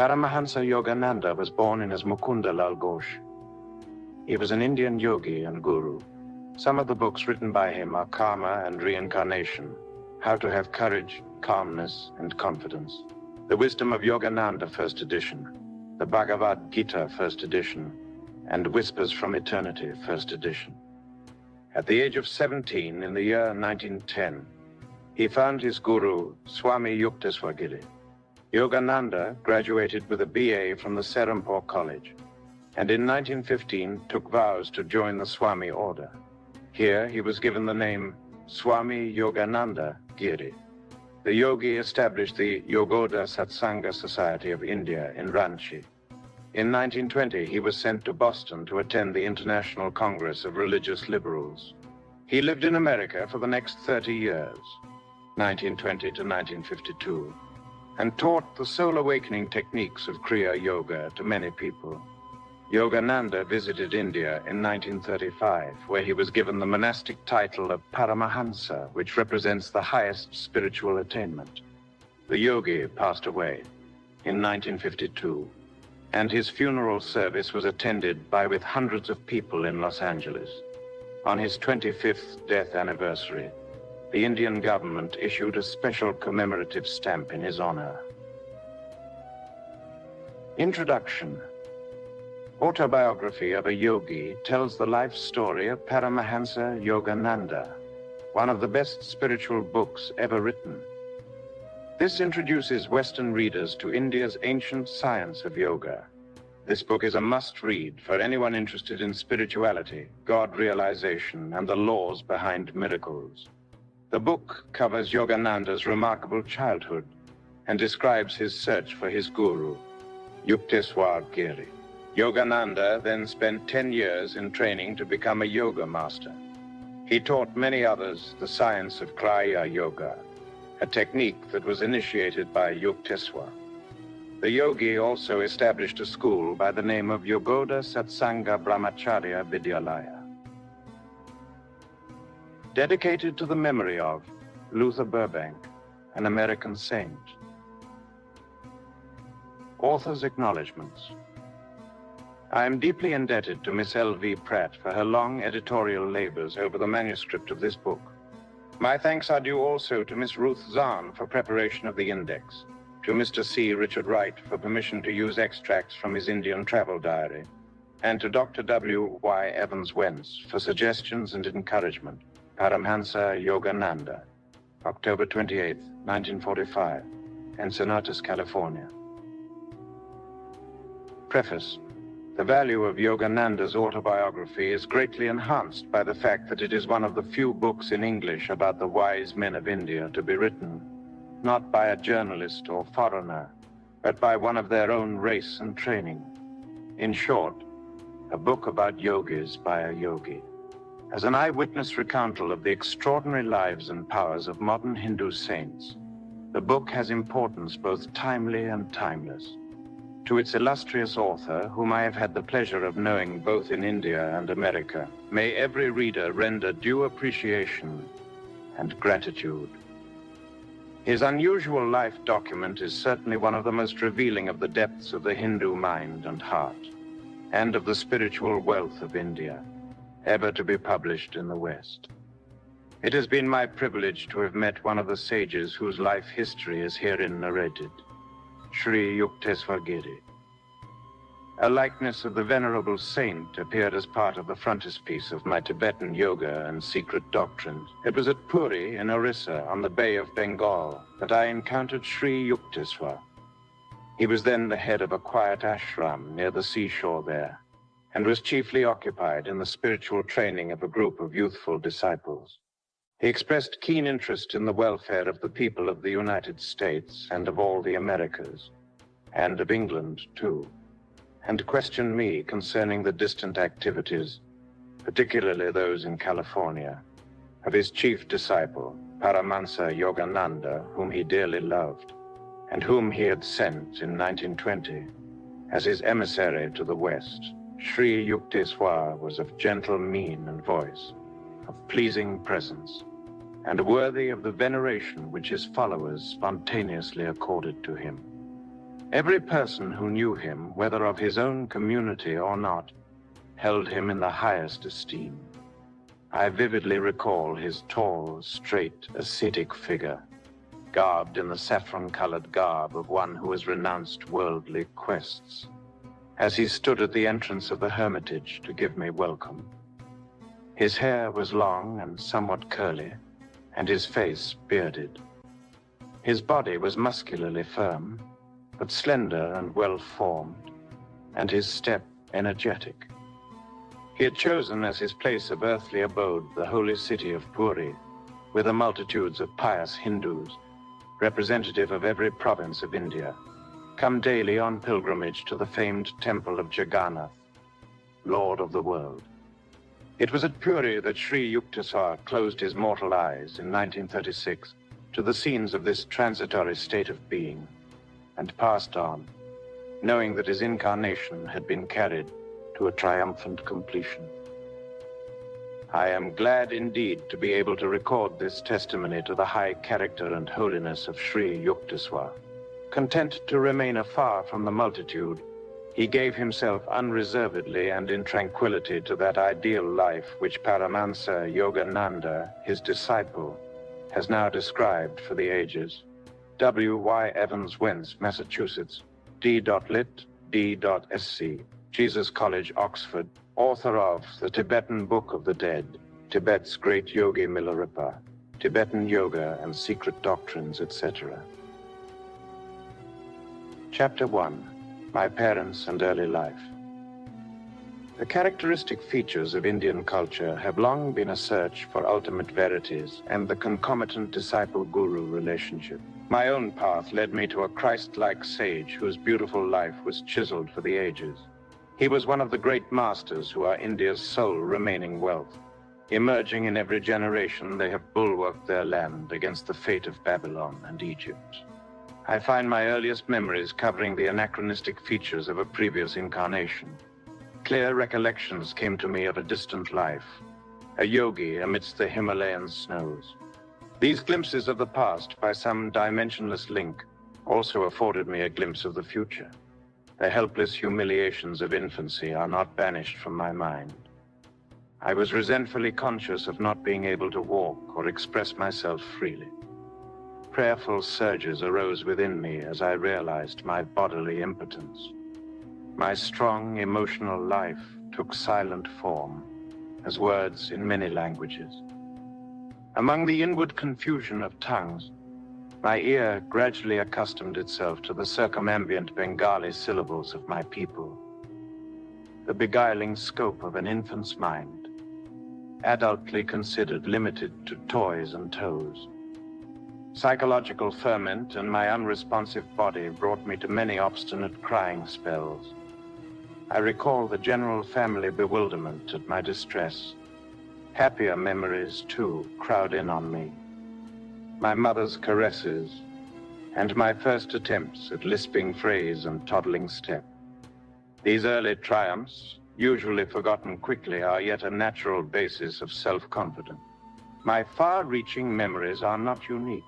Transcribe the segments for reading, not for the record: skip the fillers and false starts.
Paramahansa Yogananda was born in Mukunda Lal Ghosh. He was an Indian yogi and guru. Some of the books written by him are Karma and Reincarnation, How to Have Courage, Calmness, and Confidence, The Wisdom of Yogananda, First Edition, The Bhagavad Gita, First Edition, and Whispers from Eternity, First Edition. At the age of 17, in the year 1910, he found his guru, Swami Yukteswar. Yogananda graduated with a BA from the Serampore College, and in 1915 took vows to join the Swami order. Here he was given the name Swami Yogananda Giri. The yogi established the Yogoda Satsanga Society of India in Ranchi. In 1920, he was sent to Boston to attend the International Congress of Religious Liberals. He lived in America for the next 30 years, 1920 to 1952, and taught the soul awakening techniques of Kriya Yoga to many people. Yogananda visited India in 1935, where he was given the monastic title of Paramahansa, which represents the highest spiritual attainment. The yogi passed away in 1952, and his funeral service was attended by with hundreds of people in Los Angeles. On his 25th death anniversary, the Indian government issued a special commemorative stamp in his honor. Introduction. Autobiography of a Yogi tells the life story of Paramahansa Yogananda, one of the best spiritual books ever written. This introduces Western readers to India's ancient science of yoga. This book is a must-read for anyone interested in spirituality, God realization, and the laws behind miracles. The book covers Yogananda's remarkable childhood and describes his search for his guru, Yukteswar Giri. Yogananda then spent 10 years in training to become a yoga master. He taught many others the science of Kriya Yoga, a technique that was initiated by Yukteswar. The yogi also established a school by the name of Yogoda Satsanga Brahmacharya Vidyalaya, dedicated to the memory of Luther Burbank, an American saint. Author's acknowledgements. I am deeply indebted to Miss L.V. Pratt for her long editorial labors over the manuscript of this book. My thanks are due also to Miss Ruth Zahn for preparation of the index, to Mr. C. Richard Wright for permission to use extracts from his Indian travel diary, and to Dr. W. Y. Evans-Wentz for suggestions and encouragement. Paramahansa Yogananda, October 28, 1945, Encinitas, California. Preface. The value of Yogananda's autobiography is greatly enhanced by the fact that it is one of the few books in English about the wise men of India to be written, not by a journalist or foreigner, but by one of their own race and training. In short, a book about yogis by a yogi. As an eyewitness recountal of the extraordinary lives and powers of modern Hindu saints, the book has importance both timely and timeless. To its illustrious author, whom I have had the pleasure of knowing both in India and America, may every reader render due appreciation and gratitude. His unusual life document is certainly one of the most revealing of the depths of the Hindu mind and heart, and of the spiritual wealth of India, ever to be published in the West. It has been my privilege to have met one of the sages whose life history is herein narrated, Sri Yukteswar Giri. A likeness of the venerable saint appeared as part of the frontispiece of my Tibetan yoga and secret doctrines. It was at Puri in Orissa on the Bay of Bengal that I encountered Sri Yukteswar. He was then the head of a quiet ashram near the seashore there, and was chiefly occupied in the spiritual training of a group of youthful disciples. He expressed keen interest in the welfare of the people of the United States and of all the Americas, and of England too, and questioned me concerning the distant activities, particularly those in California, of his chief disciple, Paramahansa Yogananda, whom he dearly loved, and whom he had sent in 1920 as his emissary to the West. Sri Yukteswar was of gentle mien and voice, of pleasing presence, and worthy of the veneration which his followers spontaneously accorded to him. Every person who knew him, whether of his own community or not, held him in the highest esteem. I vividly recall his tall, straight, ascetic figure, garbed in the saffron-colored garb of one who has renounced worldly quests, as he stood at the entrance of the hermitage to give me welcome. His hair was long and somewhat curly, and his face bearded. His body was muscularly firm, but slender and well-formed, and his step energetic. He had chosen as his place of earthly abode the holy city of Puri, with the multitudes of pious Hindus, representative of every province of India, come daily on pilgrimage to the famed temple of Jagannath, Lord of the world. It was at Puri that Sri Yukteswar closed his mortal eyes in 1936 to the scenes of this transitory state of being, and passed on, knowing that his incarnation had been carried to a triumphant completion. I am glad indeed to be able to record this testimony to the high character and holiness of Sri Yukteswar. Content to remain afar from the multitude, he gave himself unreservedly and in tranquility to that ideal life which Paramahansa Yogananda, his disciple, has now described for the ages. W. Y. Evans Wentz, Massachusetts, D.Lit, D.Sc, Jesus College, Oxford, author of The Tibetan Book of the Dead, Tibet's Great Yogi Milarepa, Tibetan Yoga and Secret Doctrines, etc. Chapter 1. My Parents and Early Life. The characteristic features of Indian culture have long been a search for ultimate verities and the concomitant disciple-guru relationship. My own path led me to a Christ-like sage whose beautiful life was chiseled for the ages. He was one of the great masters who are India's sole remaining wealth. Emerging in every generation, they have bulwarked their land against the fate of Babylon and Egypt. I find my earliest memories covering the anachronistic features of a previous incarnation. Clear recollections came to me of a distant life, a yogi amidst the Himalayan snows. These glimpses of the past, by some dimensionless link, also afforded me a glimpse of the future. The helpless humiliations of infancy are not banished from my mind. I was resentfully conscious of not being able to walk or express myself freely. Prayerful surges arose within me as I realized my bodily impotence. My strong emotional life took silent form as words in many languages. Among the inward confusion of tongues, my ear gradually accustomed itself to the circumambient Bengali syllables of my people. The beguiling scope of an infant's mind, adultly considered limited to toys and toes. Psychological ferment and my unresponsive body brought me to many obstinate crying spells. I recall the general family bewilderment at my distress. Happier memories, too, crowd in on me. My mother's caresses, and my first attempts at lisping phrase and toddling step. These early triumphs, usually forgotten quickly, are yet a natural basis of self-confidence. My far-reaching memories are not unique.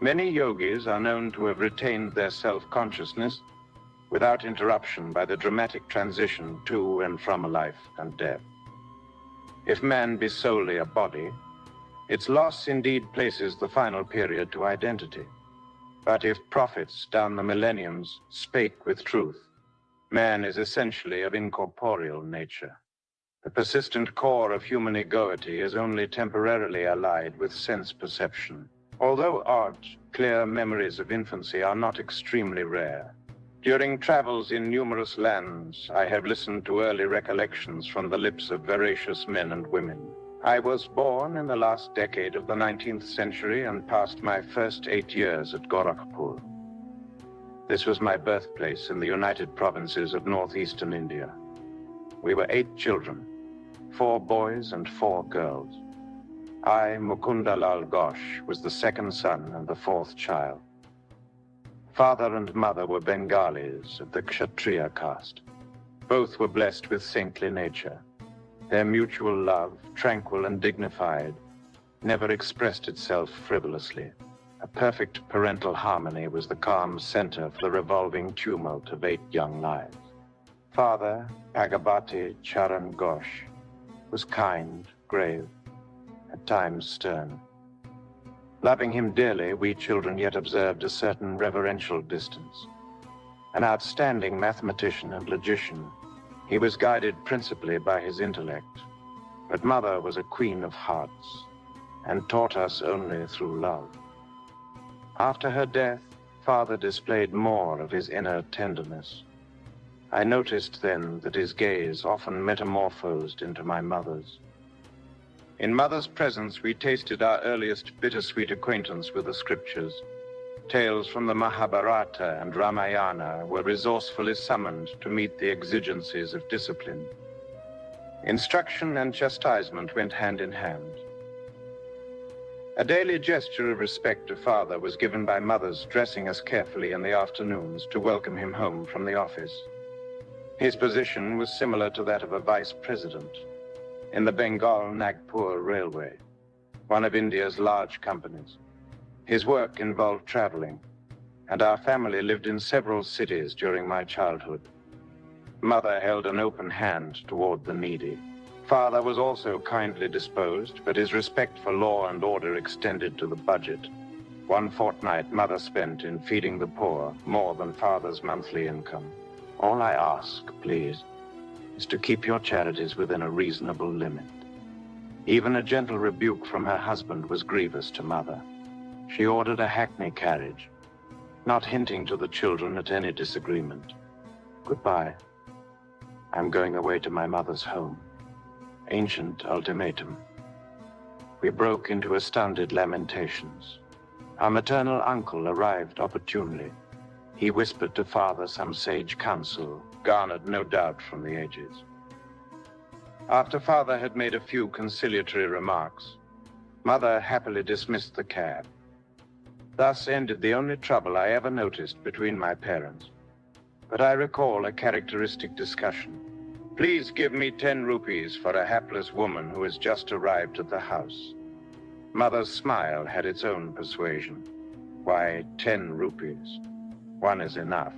Many yogis are known to have retained their self-consciousness without interruption by the dramatic transition to and from a life and death. If man be solely a body, its loss indeed places the final period to identity. But if prophets down the millenniums spake with truth, man is essentially of incorporeal nature. The persistent core of human egoity is only temporarily allied with sense perception. Although odd, clear memories of infancy are not extremely rare. During travels in numerous lands, I have listened to early recollections from the lips of veracious men and women. I was born in the last decade of the 19th century and passed my first 8 years at Gorakhpur. This was my birthplace in the United Provinces of northeastern India. We were 8 children, 4 boys and 4 girls. I, Mukundalal Ghosh, was the second son and the 4th child. Father and mother were Bengalis of the Kshatriya caste. Both were blessed with saintly nature. Their mutual love, tranquil and dignified, never expressed itself frivolously. A perfect parental harmony was the calm center for the revolving tumult of 8 young lives. Father, Bhagavati Charan Ghosh, was kind, grave, at times stern. Loving him dearly, we children yet observed a certain reverential distance. An outstanding mathematician and logician, he was guided principally by his intellect. But Mother was a queen of hearts and taught us only through love. After her death, Father displayed more of his inner tenderness. I noticed then that his gaze often metamorphosed into my mother's. In Mother's presence, we tasted our earliest bittersweet acquaintance with the scriptures. Tales from the Mahabharata and Ramayana were resourcefully summoned to meet the exigencies of discipline. Instruction and chastisement went hand in hand. A daily gesture of respect to Father was given by Mother's dressing us carefully in the afternoons to welcome him home from the office. His position was similar to that of a vice president in the Bengal-Nagpur Railway, one of India's large companies. His work involved traveling, and our family lived in several cities during my childhood. Mother held an open hand toward the needy. Father was also kindly disposed, but his respect for law and order extended to the budget. One fortnight Mother spent in feeding the poor, more than Father's monthly income. All I ask, please, is to keep your charities within a reasonable limit. Even a gentle rebuke from her husband was grievous to Mother. She ordered a hackney carriage, not hinting to the children at any disagreement. Goodbye. I'm going away to my mother's home. Ancient ultimatum. We broke into astounded lamentations. Our maternal uncle arrived opportunely. He whispered to Father some sage counsel, garnered no doubt from the ages. After Father had made a few conciliatory remarks, Mother happily dismissed the cab. Thus ended the only trouble I ever noticed between my parents. But I recall a characteristic discussion. Please give me 10 rupees for a hapless woman who has just arrived at the house. Mother's smile had its own persuasion. Why 10 rupees? 1 is enough.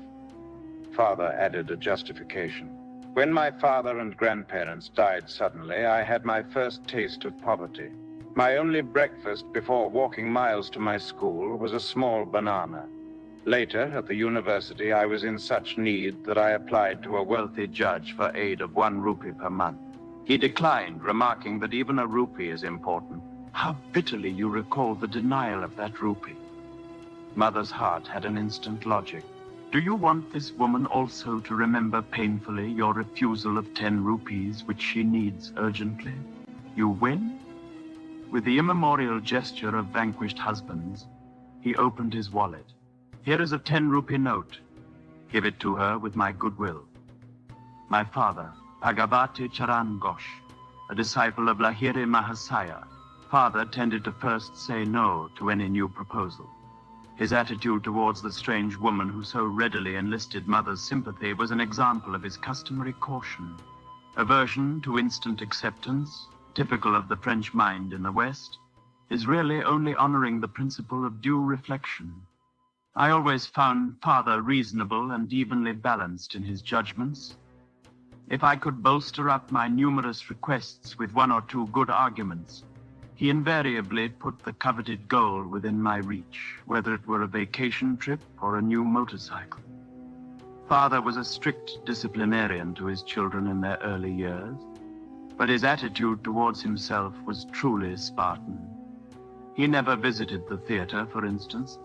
Father added a justification. When my father and grandparents died suddenly, I had my first taste of poverty. My only breakfast before walking miles to my school was a small banana. Later, at the university, I was in such need that I applied to a wealthy judge for aid of 1 rupee per month. He declined, remarking that even a rupee is important. How bitterly you recall the denial of that rupee. Mother's heart had an instant logic. Do you want this woman also to remember painfully your refusal of 10 rupees, which she needs urgently? You win? With the immemorial gesture of vanquished husbands, he opened his wallet. Here is a 10-rupee note. Give it to her with my goodwill. My father, Bhagavati Charan Ghosh, a disciple of Lahiri Mahasaya, Father tended to first say no to any new proposal. His attitude towards the strange woman who so readily enlisted Mother's sympathy was an example of his customary caution. Aversion to instant acceptance, typical of the French mind in the West, is really only honoring the principle of due reflection. I always found Father reasonable and evenly balanced in his judgments. If I could bolster up my numerous requests with 1 or 2 good arguments, he invariably put the coveted goal within my reach, whether it were a vacation trip or a new motorcycle. Father was a strict disciplinarian to his children in their early years, but his attitude towards himself was truly Spartan. He never visited the theater, for instance,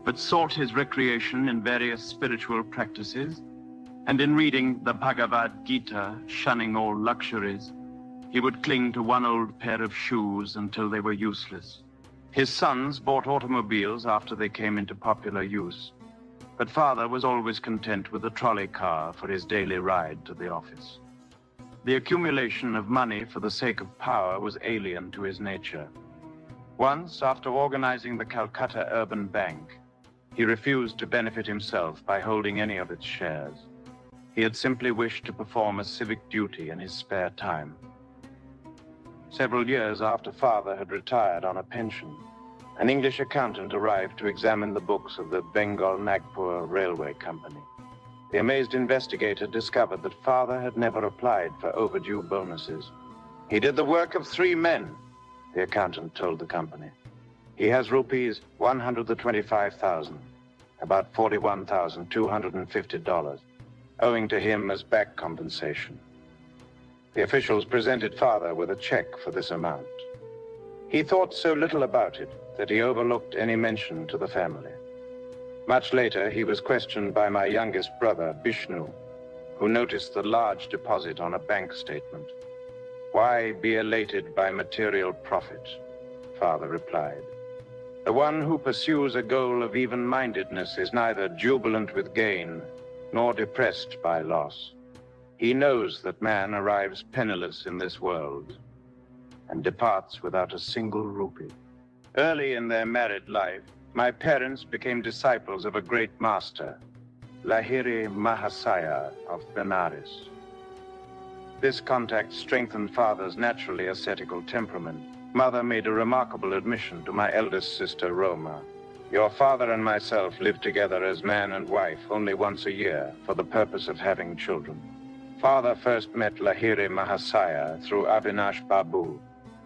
but sought his recreation in various spiritual practices, and in reading the Bhagavad Gita, shunning all luxuries, he would cling to 1 old pair of shoes until they were useless. His sons bought automobiles after they came into popular use, but Father was always content with a trolley car for his daily ride to the office. The accumulation of money for the sake of power was alien to his nature. Once, after organizing the Calcutta Urban Bank, he refused to benefit himself by holding any of its shares. He had simply wished to perform a civic duty in his spare time. Several years after Father had retired on a pension, An English accountant arrived to examine the books of the Bengal-Nagpur Railway Company. The amazed investigator discovered that father had never applied for overdue bonuses. He did the work of 3 men, the accountant told the company. He has rupees 125,000, about $41,250, owing to him as back compensation. The officials presented father with a check for this amount. He thought so little about it that he overlooked any mention to the family. Much later, he was questioned by my youngest brother, Vishnu, who noticed the large deposit on a bank statement. "Why be elated by material profit?" father replied. "The one who pursues a goal of even-mindedness is neither jubilant with gain nor depressed by loss. He knows that man arrives penniless in this world and departs without a single rupee." Early in their married life, my parents became disciples of a great master, Lahiri Mahasaya of Benares. This contact strengthened father's naturally ascetical temperament. Mother made a remarkable admission to my eldest sister, Roma. "Your father and myself lived together as man and wife only once a year for the purpose of having children. Father first met Lahiri Mahasaya through Avinash Babu,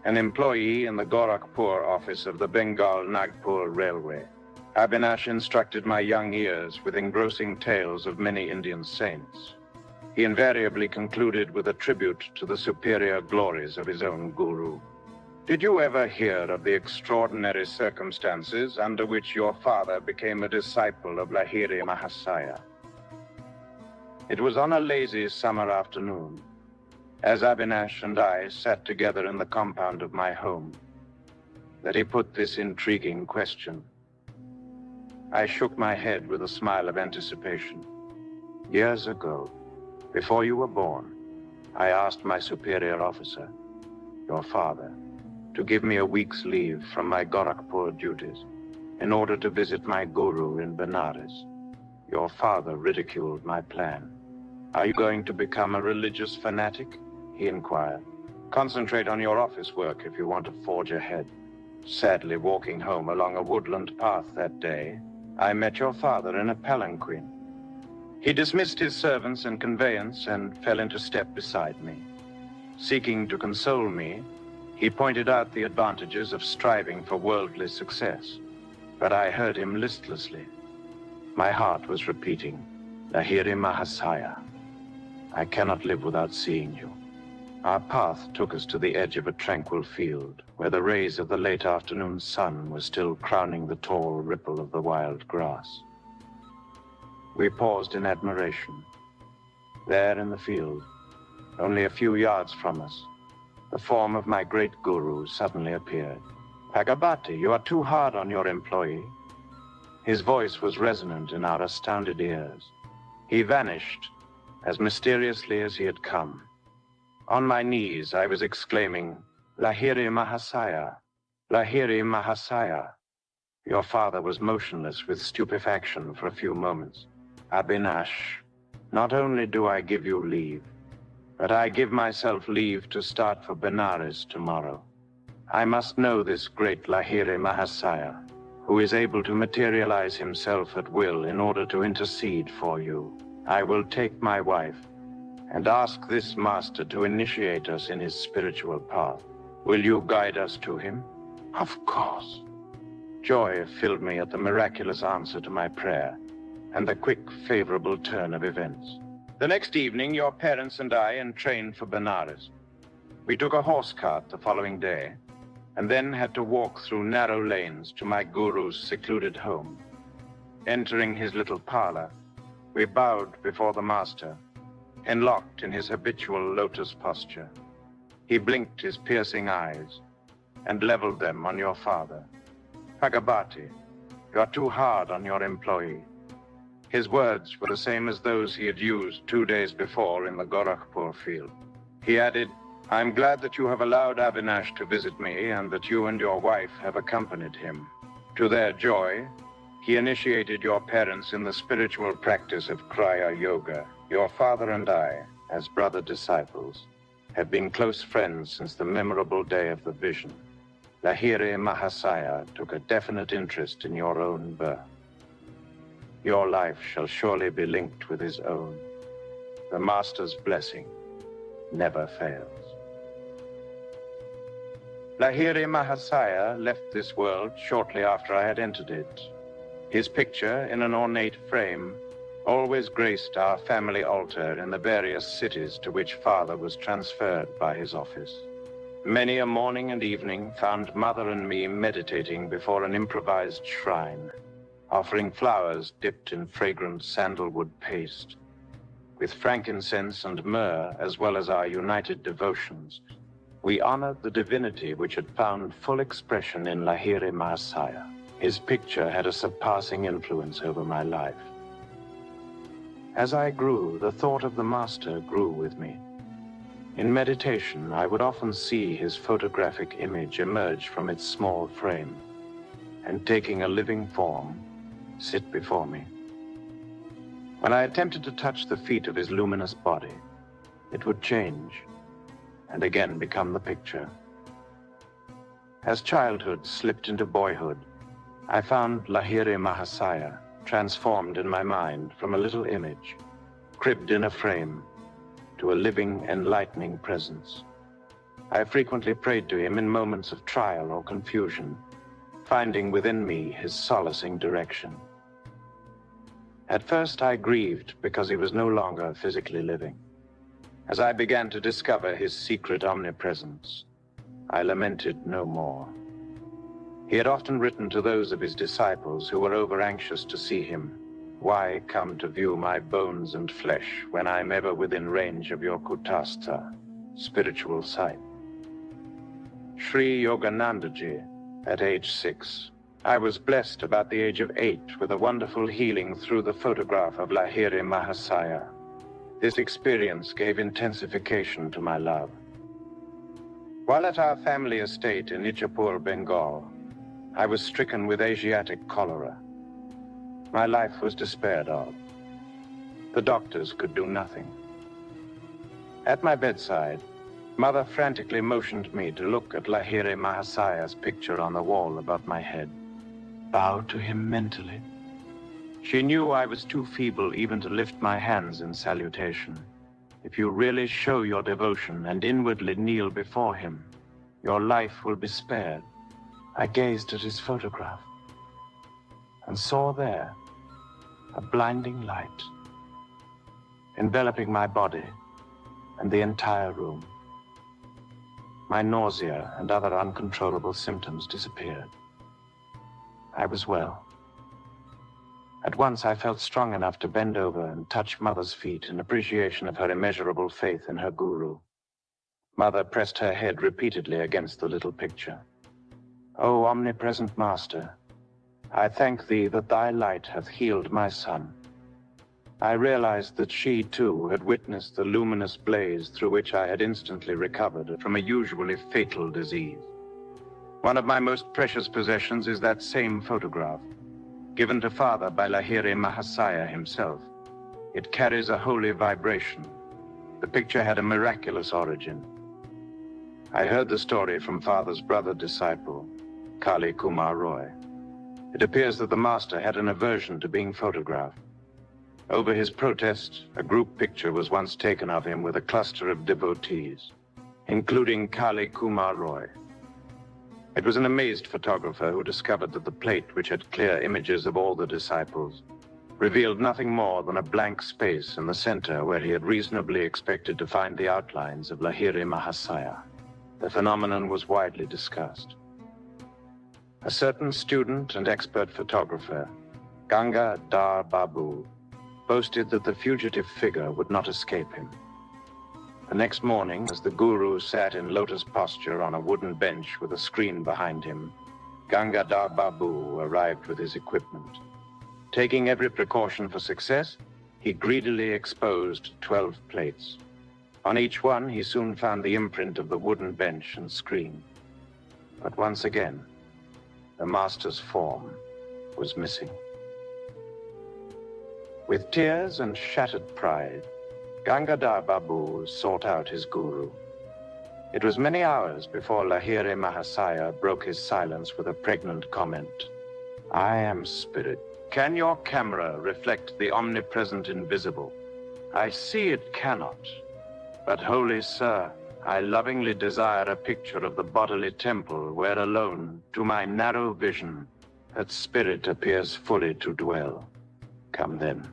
an employee in the Gorakhpur office of the Bengal-Nagpur Railway. Avinash instructed my young ears with engrossing tales of many Indian saints. He invariably concluded with a tribute to the superior glories of his own guru. "Did you ever hear of the extraordinary circumstances under which your father became a disciple of Lahiri Mahasaya?" It was on a lazy summer afternoon, as Avinash and I sat together in the compound of my home, that he put this intriguing question. I shook my head with a smile of anticipation. "Years ago, before you were born, I asked my superior officer, your father, to give me a week's leave from my Gorakhpur duties in order to visit my guru in Benares. Your father ridiculed my plan. 'Are you going to become a religious fanatic?' he inquired. 'Concentrate on your office work if you want to forge ahead.' Sadly, walking home along a woodland path that day, I met your father in a palanquin. He dismissed his servants and conveyance and fell into step beside me. Seeking to console me, he pointed out the advantages of striving for worldly success, but I heard him listlessly. My heart was repeating, "Lahiri Mahasaya, I cannot live without seeing you." Our path took us to the edge of a tranquil field, where the rays of the late afternoon sun were still crowning the tall ripple of the wild grass. We paused in admiration. There in the field, only a few yards from us, the form of my great guru suddenly appeared. "Bhagavati, you are too hard on your employee." His voice was resonant in our astounded ears. He vanished as mysteriously as he had come. On my knees, I was exclaiming, "Lahiri Mahasaya, Lahiri Mahasaya." Your father was motionless with stupefaction for a few moments. "Avinash, not only do I give you leave, but I give myself leave to start for Benares tomorrow. I must know this great Lahiri Mahasaya, who is able to materialize himself at will in order to intercede for you. I will take my wife and ask this master to initiate us in his spiritual path. Will you guide us to him?" "Of course." Joy filled me at the miraculous answer to my prayer and the quick, favorable turn of events. The next evening, your parents and I entrained for Benares. We took a horse cart the following day, and then had to walk through narrow lanes to my guru's secluded home. Entering his little parlor, we bowed before the master, enlocked in his habitual lotus posture. He blinked his piercing eyes and leveled them on your father. "Bhagavati, you are too hard on your employee." His words were the same as those he had used 2 days before in the Gorakhpur field. He added, "I'm glad that you have allowed Avinash to visit me and that you and your wife have accompanied him. To their joy, he initiated your parents in the spiritual practice of Kriya Yoga. Your father and I, as brother disciples, have been close friends since the memorable day of the vision. Lahiri Mahasaya took a definite interest in your own birth. Your life shall surely be linked with his own. The Master's blessing never fails. Lahiri Mahasaya left this world shortly after I had entered it. His picture, in an ornate frame, always graced our family altar in the various cities to which Father was transferred by his office. Many a morning and evening found Mother and me meditating before an improvised shrine, offering flowers dipped in fragrant sandalwood paste. With frankincense and myrrh, as well as our united devotions, we honored the divinity which had found full expression in Lahiri Mahasaya. His picture had a surpassing influence over my life. As I grew, the thought of the Master grew with me. In meditation, I would often see his photographic image emerge from its small frame, and taking a living form, sit before me. When I attempted to touch the feet of his luminous body, it would change, and again become the picture. As childhood slipped into boyhood, I found Lahiri Mahasaya transformed in my mind from a little image, cribbed in a frame, to a living, enlightening presence. I frequently prayed to him in moments of trial or confusion, finding within me his solacing direction. At first I grieved because he was no longer physically living. As I began to discover his secret omnipresence, I lamented no more. He had often written to those of his disciples who were over-anxious to see him, "Why come to view my bones and flesh when I'm ever within range of your kutastha, spiritual sight?" Sri Yoganandaji, at age 6, I was blessed about the age of 8 with a wonderful healing through the photograph of Lahiri Mahasaya. This experience gave intensification to my love. While at our family estate in Ichapur, Bengal, I was stricken with Asiatic cholera. My life was despaired of. The doctors could do nothing. At my bedside, Mother frantically motioned me to look at Lahiri Mahasaya's picture on the wall above my head. Bow to him mentally. She knew I was too feeble even to lift my hands in salutation. If you really show your devotion and inwardly kneel before him, your life will be spared. I gazed at his photograph and saw there a blinding light enveloping my body and the entire room. My nausea and other uncontrollable symptoms disappeared. I was well. At once I felt strong enough to bend over and touch Mother's feet in appreciation of her immeasurable faith in her guru. Mother pressed her head repeatedly against the little picture. "O omnipresent Master, I thank thee that thy light hath healed my son." I realized that she, too, had witnessed the luminous blaze through which I had instantly recovered from a usually fatal disease. One of my most precious possessions is that same photograph, given to Father by Lahiri Mahasaya himself. It carries a holy vibration. The picture had a miraculous origin. I heard the story from Father's brother disciple, Kali Kumar Roy. It appears that the Master had an aversion to being photographed. Over his protest, a group picture was once taken of him with a cluster of devotees, including Kali Kumar Roy. It was an amazed photographer who discovered that the plate, which had clear images of all the disciples, revealed nothing more than a blank space in the center where he had reasonably expected to find the outlines of Lahiri Mahasaya. The phenomenon was widely discussed. A certain student and expert photographer, Ganga Dar Babu, boasted that the fugitive figure would not escape him. The next morning, as the guru sat in lotus posture on a wooden bench with a screen behind him, Ganga Dar Babu arrived with his equipment. Taking every precaution for success, he greedily exposed 12 plates. On each one, he soon found the imprint of the wooden bench and screen. But once again, the Master's form was missing. With tears and shattered pride, Gangadhar Babu sought out his guru. It was many hours before Lahiri Mahasaya broke his silence with a pregnant comment. I am spirit. Can your camera reflect the omnipresent invisible? I see it cannot. But holy sir, I lovingly desire a picture of the bodily temple where alone, to my narrow vision, that spirit appears fully to dwell. Come then,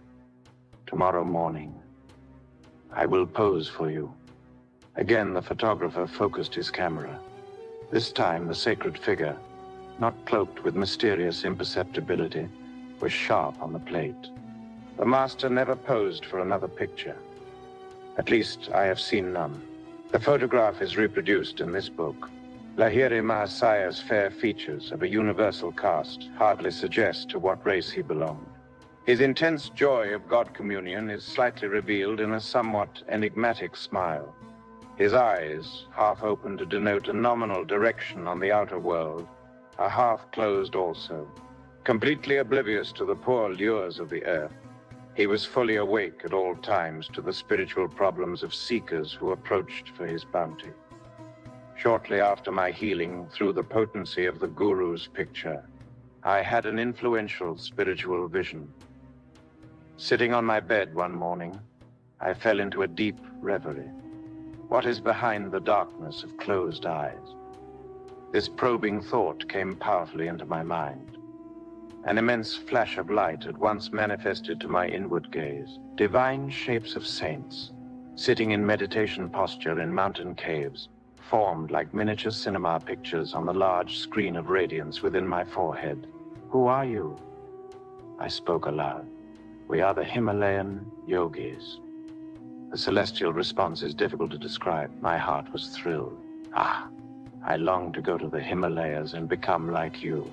tomorrow morning. I will pose for you. Again, the photographer focused his camera. This time, the sacred figure, not cloaked with mysterious imperceptibility, was sharp on the plate. The master never posed for another picture. At least, I have seen none. The photograph is reproduced in this book. Lahiri Mahasaya's fair features of a universal cast hardly suggest to what race he belonged. His intense joy of God communion is slightly revealed in a somewhat enigmatic smile. His eyes, half open to denote a nominal direction on the outer world, are half closed also. Completely oblivious to the poor lures of the earth, he was fully awake at all times to the spiritual problems of seekers who approached for his bounty. Shortly after my healing through the potency of the Guru's picture, I had an influential spiritual vision. Sitting on my bed one morning, I fell into a deep reverie. What is behind the darkness of closed eyes? This probing thought came powerfully into my mind. An immense flash of light at once manifested to my inward gaze. Divine shapes of saints, sitting in meditation posture in mountain caves, formed like miniature cinema pictures on the large screen of radiance within my forehead. Who are you? I spoke aloud. We are the Himalayan yogis. The celestial response is difficult to describe. My heart was thrilled. I longed to go to the Himalayas and become like you.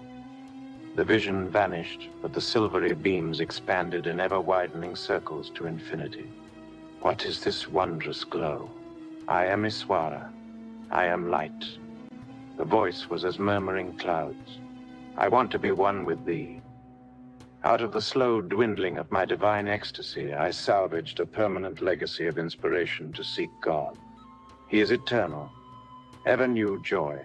The vision vanished, but the silvery beams expanded in ever-widening circles to infinity. What is this wondrous glow? I am Iswara. I am light. The voice was as murmuring clouds. I want to be one with thee. Out of the slow dwindling of my divine ecstasy, I salvaged a permanent legacy of inspiration to seek God. He is eternal, ever new joy.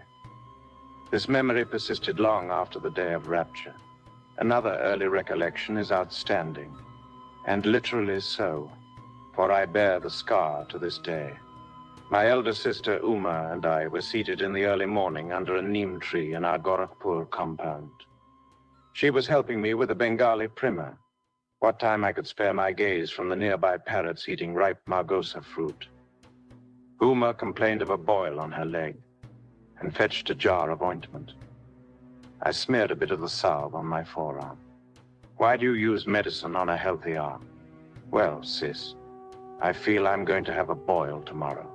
This memory persisted long after the day of rapture. Another early recollection is outstanding, and literally so, for I bear the scar to this day. My elder sister Uma and I were seated in the early morning under a neem tree in our Gorakhpur compound. She was helping me with a Bengali primer, what time I could spare my gaze from the nearby parrots eating ripe margosa fruit. Uma complained of a boil on her leg and fetched a jar of ointment. I smeared a bit of the salve on my forearm. Why do you use medicine on a healthy arm? Well, sis, I feel I'm going to have a boil tomorrow.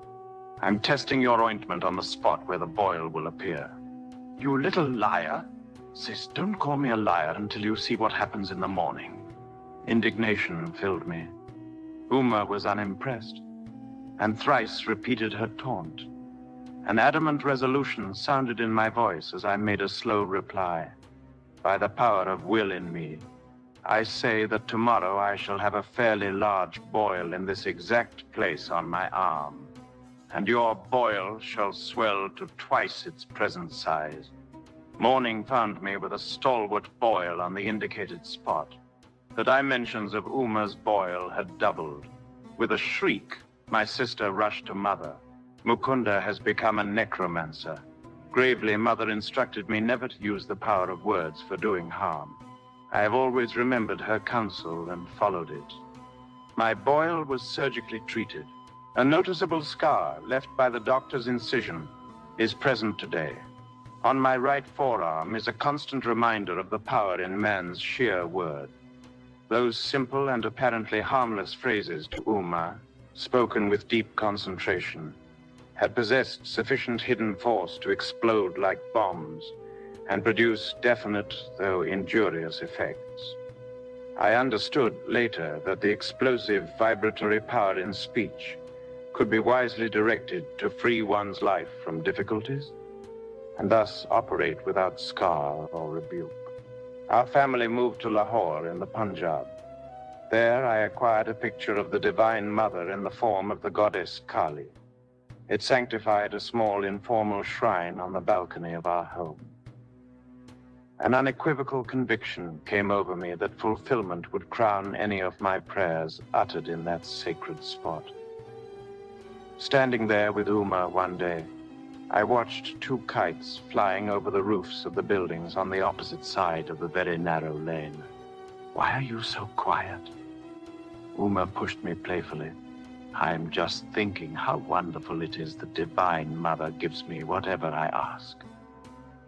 I'm testing your ointment on the spot where the boil will appear. You little liar. Sis, don't call me a liar until you see what happens in the morning. Indignation filled me. Uma was unimpressed, and thrice repeated her taunt. An adamant resolution sounded in my voice as I made a slow reply. By the power of will in me, I say that tomorrow I shall have a fairly large boil in this exact place on my arm, and your boil shall swell to twice its present size. Morning found me with a stalwart boil on the indicated spot. The dimensions of Uma's boil had doubled. With a shriek, my sister rushed to Mother. Mukunda has become a necromancer. Gravely, Mother instructed me never to use the power of words for doing harm. I have always remembered her counsel and followed it. My boil was surgically treated. A noticeable scar left by the doctor's incision is present today. On my right forearm is a constant reminder of the power in man's sheer word. Those simple and apparently harmless phrases to Uma, spoken with deep concentration, had possessed sufficient hidden force to explode like bombs and produce definite, though injurious, effects. I understood later that the explosive vibratory power in speech could be wisely directed to free one's life from difficulties and thus operate without scar or rebuke. Our family moved to Lahore in the Punjab. There I acquired a picture of the Divine Mother in the form of the goddess Kali. It sanctified a small informal shrine on the balcony of our home. An unequivocal conviction came over me that fulfillment would crown any of my prayers uttered in that sacred spot. Standing there with Uma one day, I watched two kites flying over the roofs of the buildings on the opposite side of the very narrow lane. "Why are you so quiet?" Uma pushed me playfully. "I'm just thinking how wonderful it is the Divine Mother gives me whatever I ask."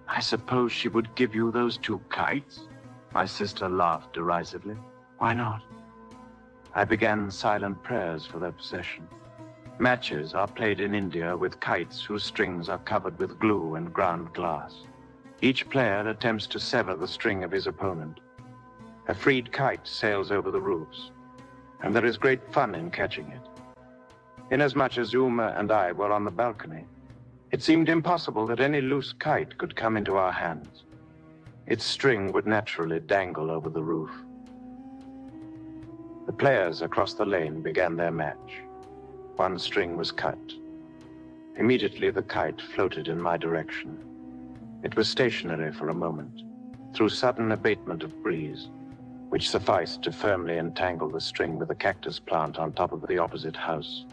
"I suppose she would give you those two kites?" My sister laughed derisively. "Why not?" I began silent prayers for their possession. Matches are played in India with kites whose strings are covered with glue and ground glass. Each player attempts to sever the string of his opponent. A freed kite sails over the roofs, and there is great fun in catching it. Inasmuch as Uma and I were on the balcony, it seemed impossible that any loose kite could come into our hands. Its string would naturally dangle over the roof. The players across the lane began their match. One string was cut. Immediately the kite floated in my direction. It was stationary for a moment, through sudden abatement of breeze, which sufficed to firmly entangle the string with a cactus plant on top of the opposite house.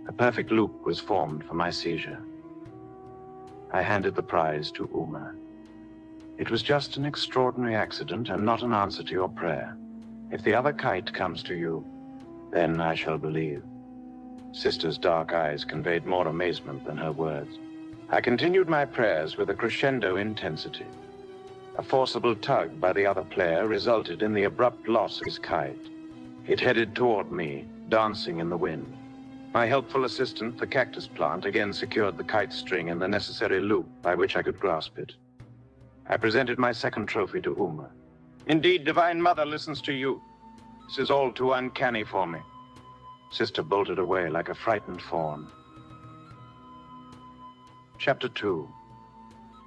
A perfect loop was formed for my seizure. I handed the prize to Uma. "It was just an extraordinary accident and not an answer to your prayer. If the other kite comes to you, then I shall believe." Sister's dark eyes conveyed more amazement than her words. I continued my prayers with a crescendo intensity. A forcible tug by the other player resulted in the abrupt loss of his kite. It headed toward me, dancing in the wind. My helpful assistant, the cactus plant, again secured the kite string in the necessary loop by which I could grasp it. I presented my second trophy to Uma. "Indeed, Divine Mother listens to you. This is all too uncanny for me." Sister bolted away like a frightened fawn. Chapter 2.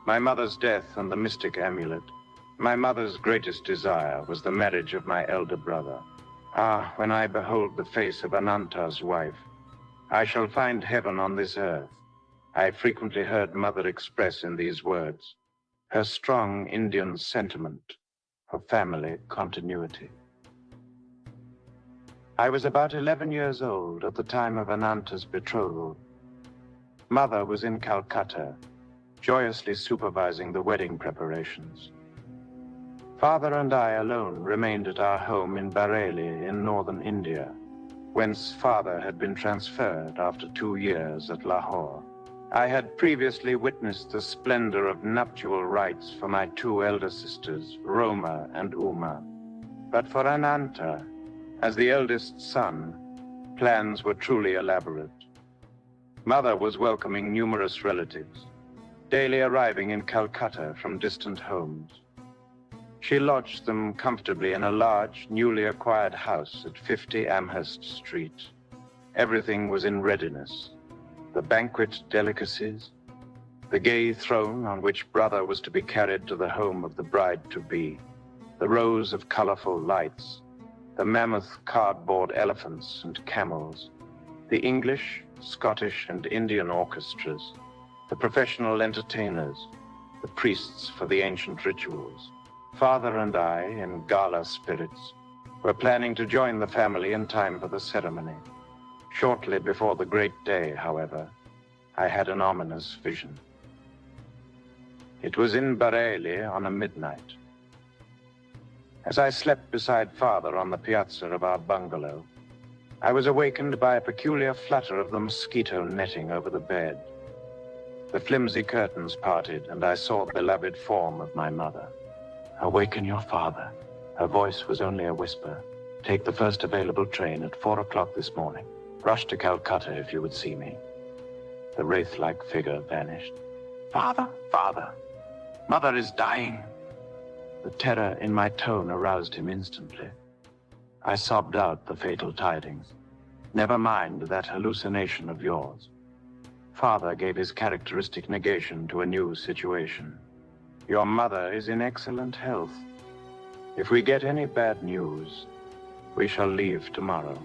My mother's death and the mystic amulet. My mother's greatest desire was the marriage of my elder brother. Ah, when I behold the face of Ananta's wife, I shall find heaven on this earth. I frequently heard Mother express in these words her strong Indian sentiment of family continuity. I was about 11 years old at the time of Ananta's betrothal. Mother was in Calcutta, joyously supervising the wedding preparations. Father and I alone remained at our home in Bareilly in northern India, whence Father had been transferred after 2 years at Lahore. I had previously witnessed the splendor of nuptial rites for my 2 elder sisters, Roma and Uma. But for Ananta, as the eldest son, plans were truly elaborate. Mother was welcoming numerous relatives, daily arriving in Calcutta from distant homes. She lodged them comfortably in a large, newly acquired house at 50 Amherst Street. Everything was in readiness. The banquet delicacies, the gay throne on which brother was to be carried to the home of the bride-to-be, the rows of colorful lights, the mammoth cardboard elephants and camels, the English, Scottish, and Indian orchestras, the professional entertainers, the priests for the ancient rituals. Father and I, in gala spirits, were planning to join the family in time for the ceremony. Shortly before the great day, however, I had an ominous vision. It was in Bareilly on a midnight. As I slept beside Father on the piazza of our bungalow, I was awakened by a peculiar flutter of the mosquito netting over the bed. The flimsy curtains parted, and I saw the beloved form of my mother. "Awaken your father." Her voice was only a whisper. "Take the first available train at 4 o'clock this morning. Rush to Calcutta if you would see me." The wraith-like figure vanished. "Father, Father, Mother is dying." The terror in my tone aroused him instantly. I sobbed out the fatal tidings. "Never mind that hallucination of yours." Father gave his characteristic negation to a new situation. "Your mother is in excellent health. If we get any bad news, we shall leave tomorrow."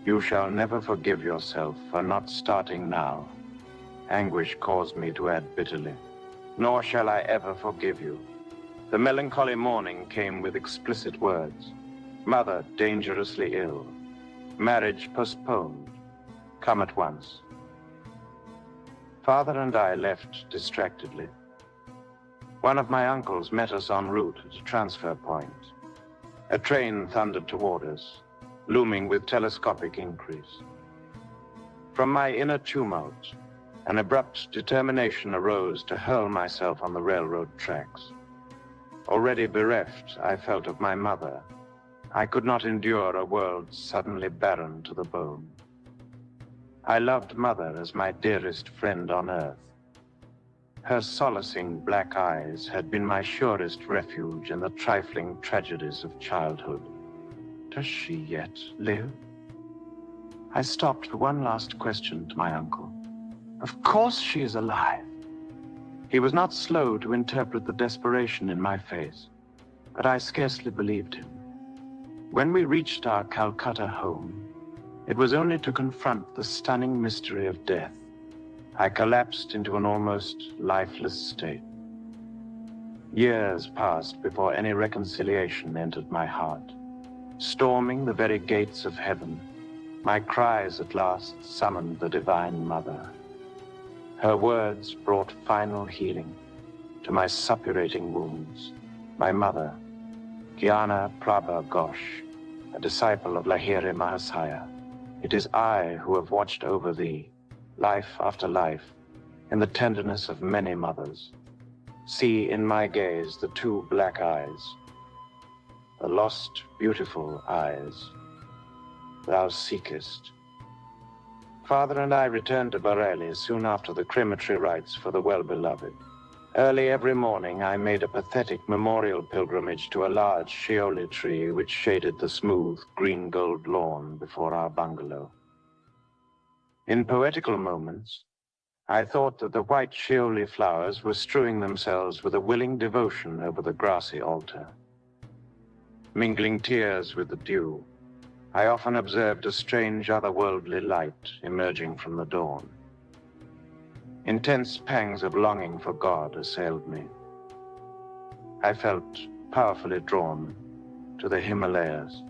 You shall never forgive yourself for not starting now. Anguish caused me to add bitterly. Nor shall I ever forgive you. The melancholy morning came with explicit words. Mother dangerously ill. Marriage postponed. Come at once. Father and I left distractedly. One of my uncles met us en route at a transfer point. A train thundered toward us, looming with telescopic increase. From my inner tumult, an abrupt determination arose to hurl myself on the railroad tracks. Already bereft, I felt of my mother. I could not endure a world suddenly barren to the bone. I loved Mother as my dearest friend on earth. Her solacing black eyes had been my surest refuge in the trifling tragedies of childhood. Does she yet live? I stopped for one last question to my uncle. Of course she is alive. He was not slow to interpret the desperation in my face, but I scarcely believed him. When we reached our Calcutta home, it was only to confront the stunning mystery of death. I collapsed into an almost lifeless state. Years passed before any reconciliation entered my heart. Storming the very gates of heaven, my cries at last summoned the Divine Mother. Her words brought final healing to my suppurating wounds. My mother, Gyana Prabha Ghosh, a disciple of Lahiri Mahasaya. It is I who have watched over thee, life after life, in the tenderness of many mothers. See in my gaze the two black eyes, the lost, beautiful eyes thou seekest. Father and I returned to Bareilly soon after the crematory rites for the well-beloved. Early every morning, I made a pathetic memorial pilgrimage to a large shioli tree which shaded the smooth green-gold lawn before our bungalow. In poetical moments, I thought that the white shioli flowers were strewing themselves with a willing devotion over the grassy altar. Mingling tears with the dew, I often observed a strange otherworldly light emerging from the dawn. Intense pangs of longing for God assailed me. I felt powerfully drawn to the Himalayas.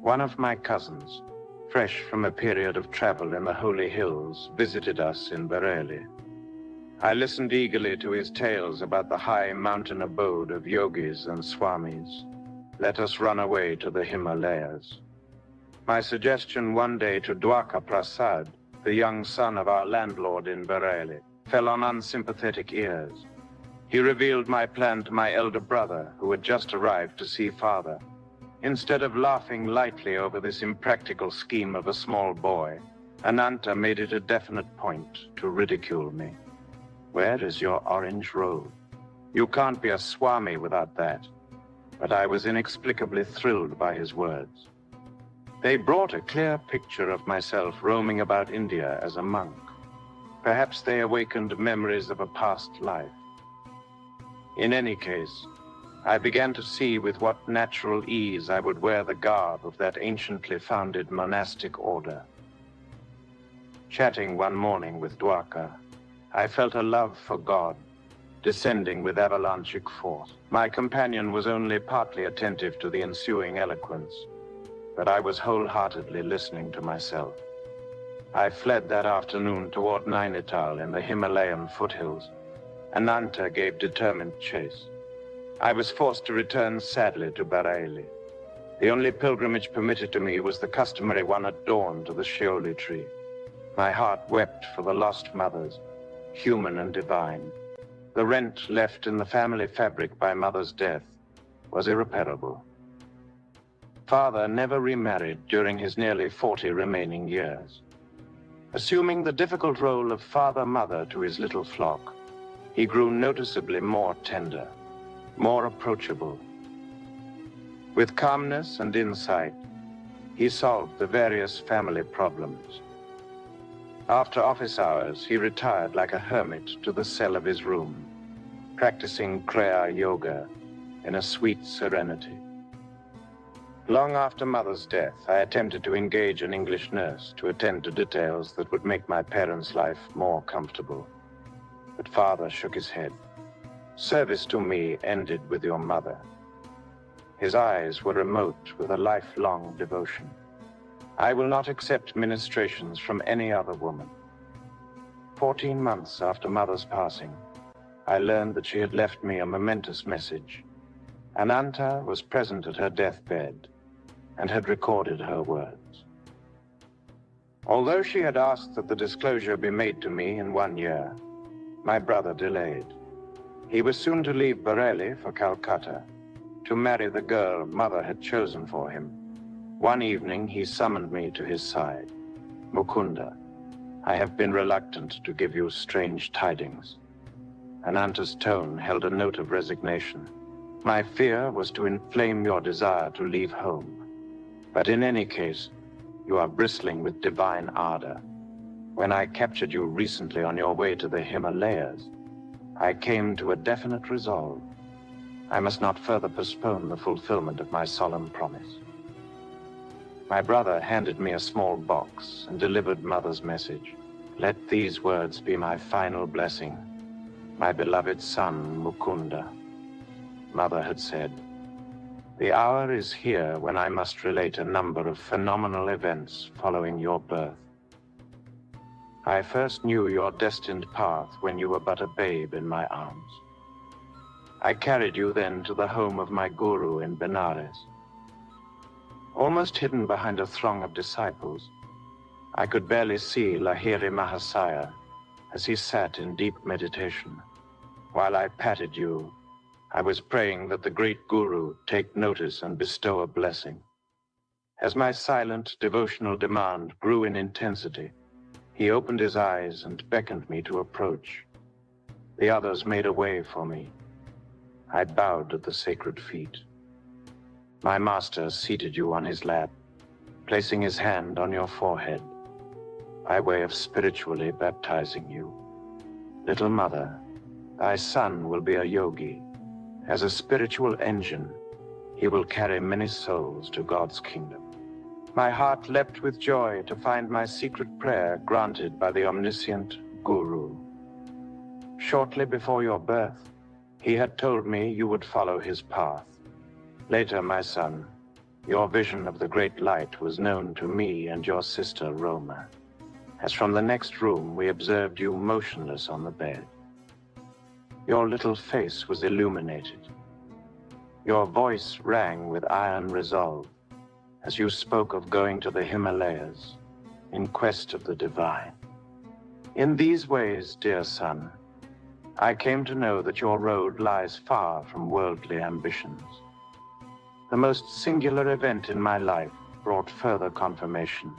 One of my cousins, fresh from a period of travel in the holy hills, visited us in Bareilly. I listened eagerly to his tales about the high mountain abode of yogis and swamis. Let us run away to the Himalayas. My suggestion one day to Dwaka Prasad, the young son of our landlord in Bareilly, fell on unsympathetic ears. He revealed my plan to my elder brother, who had just arrived to see Father. Instead of laughing lightly over this impractical scheme of a small boy, Ananta made it a definite point to ridicule me. Where is your orange robe? You can't be a Swami without that. But I was inexplicably thrilled by his words. They brought a clear picture of myself roaming about India as a monk. Perhaps they awakened memories of a past life. In any case, I began to see with what natural ease I would wear the garb of that anciently founded monastic order. Chatting one morning with Dwaka, I felt a love for God descending with avalanchic force. My companion was only partly attentive to the ensuing eloquence, but I was wholeheartedly listening to myself. I fled that afternoon toward Nainital in the Himalayan foothills. Ananta gave determined chase. I was forced to return sadly to Bareilly. The only pilgrimage permitted to me was the customary one at dawn to the shioli tree. My heart wept for the lost mothers, human and divine. The rent left in the family fabric by Mother's death was irreparable. Father never remarried during his nearly 40 remaining years. Assuming the difficult role of father-mother to his little flock, he grew noticeably more tender, more approachable. With calmness and insight, he solved the various family problems. After office hours, he retired like a hermit to the cell of his room, practicing Kriya Yoga in a sweet serenity. Long after Mother's death, I attempted to engage an English nurse to attend to details that would make my parents' life more comfortable. But Father shook his head. Service to me ended with your mother. His eyes were remote with a lifelong devotion. I will not accept ministrations from any other woman. 14 months after Mother's passing, I learned that she had left me a momentous message. Ananta was present at her deathbed and had recorded her words. Although she had asked that the disclosure be made to me in 1 year, my brother delayed. He was soon to leave Bareilly for Calcutta, to marry the girl Mother had chosen for him. One evening, he summoned me to his side. Mukunda, I have been reluctant to give you strange tidings. Ananta's tone held a note of resignation. My fear was to inflame your desire to leave home. But in any case, you are bristling with divine ardor. When I captured you recently on your way to the Himalayas, I came to a definite resolve. I must not further postpone the fulfillment of my solemn promise. My brother handed me a small box and delivered Mother's message. Let these words be my final blessing. My beloved son, Mukunda. Mother had said, the hour is here when I must relate a number of phenomenal events following your birth. I first knew your destined path when you were but a babe in my arms. I carried you then to the home of my guru in Benares. Almost hidden behind a throng of disciples, I could barely see Lahiri Mahasaya as he sat in deep meditation. While I patted you, I was praying that the great guru take notice and bestow a blessing. As my silent devotional demand grew in intensity, he opened his eyes and beckoned me to approach. The others made a way for me. I bowed at the sacred feet. My master seated you on his lap, placing his hand on your forehead, by way of spiritually baptizing you. Little mother, thy son will be a yogi. As a spiritual engine, he will carry many souls to God's kingdom. My heart leapt with joy to find my secret prayer granted by the omniscient Guru. Shortly before your birth, he had told me you would follow his path. Later, my son, your vision of the great light was known to me and your sister Roma, as from the next room we observed you motionless on the bed. Your little face was illuminated. Your voice rang with iron resolve as you spoke of going to the Himalayas in quest of the divine. In these ways, dear son, I came to know that your road lies far from worldly ambitions. The most singular event in my life brought further confirmation,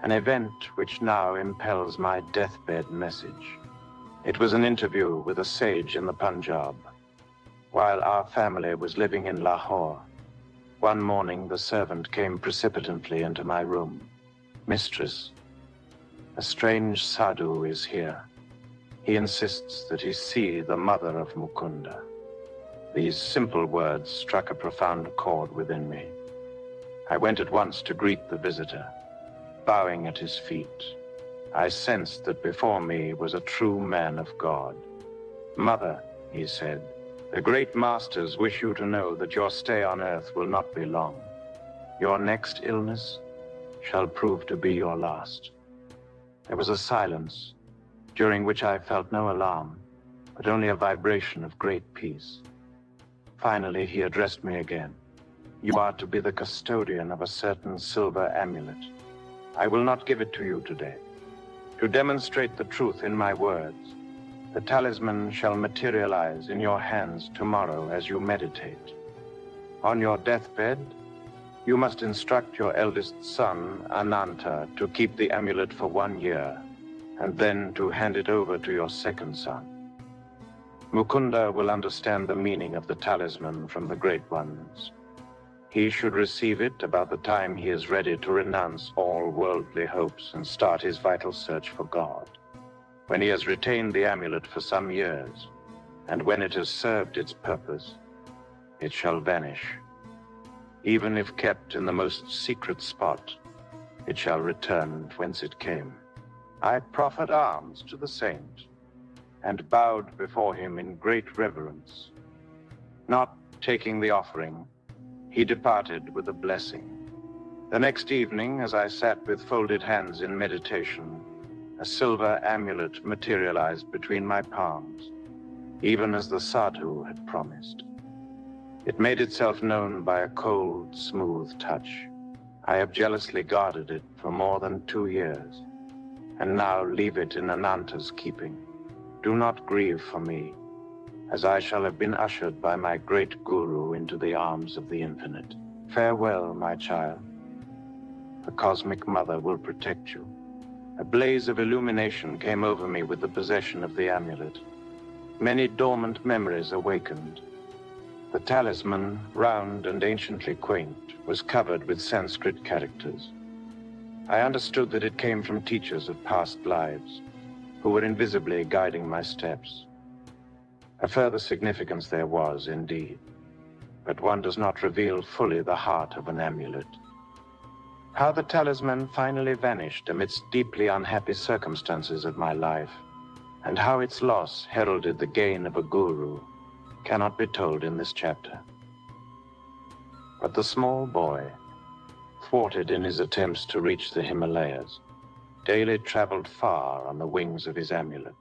an event which now impels my deathbed message. It was an interview with a sage in the Punjab. While our family was living in Lahore, one morning the servant came precipitantly into my room. Mistress, a strange sadhu is here. He insists that he see the mother of Mukunda. These simple words struck a profound chord within me. I went at once to greet the visitor. Bowing at his feet, I sensed that before me was a true man of God. Mother, he said, the great masters wish you to know that your stay on earth will not be long. Your next illness shall prove to be your last. There was a silence, during which I felt no alarm, but only a vibration of great peace. Finally, he addressed me again. You are to be the custodian of a certain silver amulet. I will not give it to you today. To demonstrate the truth in my words, the talisman shall materialize in your hands tomorrow as you meditate. On your deathbed, you must instruct your eldest son, Ananta, to keep the amulet for 1 year, and then to hand it over to your second son. Mukunda will understand the meaning of the talisman from the great ones. He should receive it about the time he is ready to renounce all worldly hopes and start his vital search for God. When he has retained the amulet for some years, and when it has served its purpose, it shall vanish. Even if kept in the most secret spot, it shall return whence it came. I proffered alms to the saint, and bowed before him in great reverence. Not taking the offering, he departed with a blessing. The next evening, as I sat with folded hands in meditation, a silver amulet materialized between my palms, even as the sadhu had promised. It made itself known by a cold, smooth touch. I have jealously guarded it for more than 2 years, and now leave it in Ananta's keeping. Do not grieve for me, as I shall have been ushered by my great guru into the arms of the infinite. Farewell, my child. The cosmic mother will protect you. A blaze of illumination came over me with the possession of the amulet. Many dormant memories awakened. The talisman, round and anciently quaint, was covered with Sanskrit characters. I understood that it came from teachers of past lives, who were invisibly guiding my steps. A further significance there was, indeed, but one does not reveal fully the heart of an amulet. How the talisman finally vanished amidst deeply unhappy circumstances of my life, and how its loss heralded the gain of a guru, cannot be told in this chapter. But the small boy, thwarted in his attempts to reach the Himalayas, daily traveled far on the wings of his amulet.